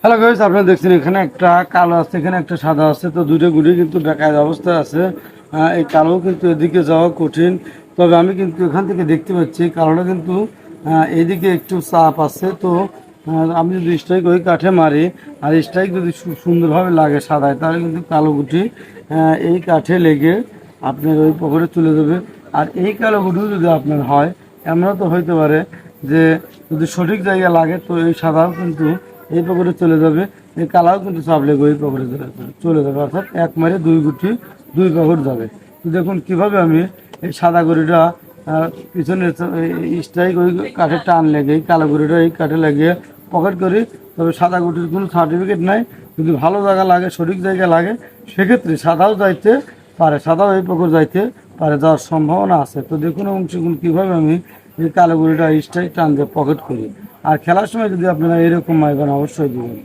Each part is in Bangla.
হ্যালো গাইস, আপনারা দেখছেন এখানে একটা কালো আছে, এখানে একটা সাদা আছে। তো দুটো গুটি কিন্তু বেকায়দা অবস্থায় আছে। এই কালো কিন্তু এদিকে যাওয়া কঠিন। তবে আমি কিন্তু এখান থেকে দেখতে পাচ্ছি কালোটা কিন্তু এইদিকে একটু চাপ আছে। তো আমি যদি স্ট্রাইক ওই কাঠে মারি আর স্ট্রাইক যদি সুন্দরভাবে লাগে সাদায়, তাহলে কিন্তু কালো গুটি এই কাঠে লেগে আপনার ওই পকেটে তুলে দেবে। আর এই কালো গুটিও যদি আপনার হয়, এমনও তো হইতে পারে যে যদি সঠিক জায়গায় লাগে তো এই সাদাও কিন্তু এই পকেটে চলে যাবে, এই কালাও কিন্তু চাপ লেগে ওই পকেটে চলে যাবে। অর্থাৎ এক মারে দুই গুটি দুই পকেট যাবে। তো দেখুন কিভাবে আমি এই সাদা গুড়িটা পিছনে স্ট্রাইক ওই কাঠে টান লেগে এই কালো গুড়িটা এই কাঠে লাগিয়ে পকেট করি। তবে সাদা গুটির কোনো সার্টিফিকেট নাই। যদি ভালো জায়গা লাগে, সঠিক জায়গায় লাগে, সেক্ষেত্রে সাদাও যাইতে পারে, সাদাও এই পকেট যাইতে পারে, যাওয়ার সম্ভাবনা আছে। তো দেখুন এবং সেগুন কীভাবে আমি এই কালো গুড়িটা স্ট্রাইক টান দিয়ে পকেট করি। আর খেলার সময় যদি আপনারা এরকম মাইবেন অবশ্যই দিবেন।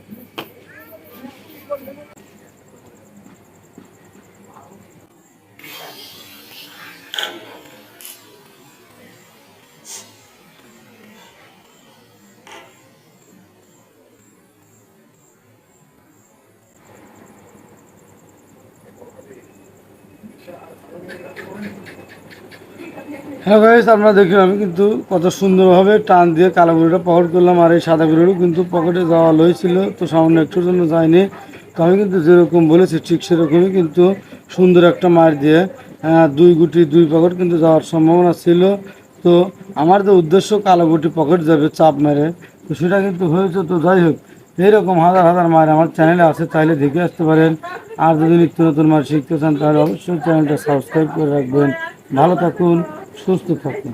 হ্যাঁ গাইস, আপনারা দেখুন আমি কিন্তু কত সুন্দরভাবে টান দিয়ে কালো গুঁড়োটা পকেট করলাম। আর এই সাদা গুঁড়োও কিন্তু পকেটে যাওয়া লইছিল, তো সামান্য একটুর জন্য যায়নি। তো আমি কিন্তু যেরকম বলেছি ঠিক সেরকমই কিন্তু সুন্দর একটা মার দিয়ে দুই গুটি দুই পকেট কিন্তু যাওয়ার সম্ভাবনা ছিল। তো আমার যে উদ্দেশ্য কালো গুটি পকেট যাবে চাপ মেরে, তো সেটা কিন্তু হয়েছে। তো যাই হোক, এইরকম হাজার হাজার মার আমার চ্যানেলে আছে, চাইলে দেখে আসতে পারেন। আর যদি নিত্য নতুন মার শিখতে চান তাহলে অবশ্যই চ্যানেলটা সাবস্ক্রাইব করে রাখবেন। ভালো থাকুন, সুস্থ থাকুন।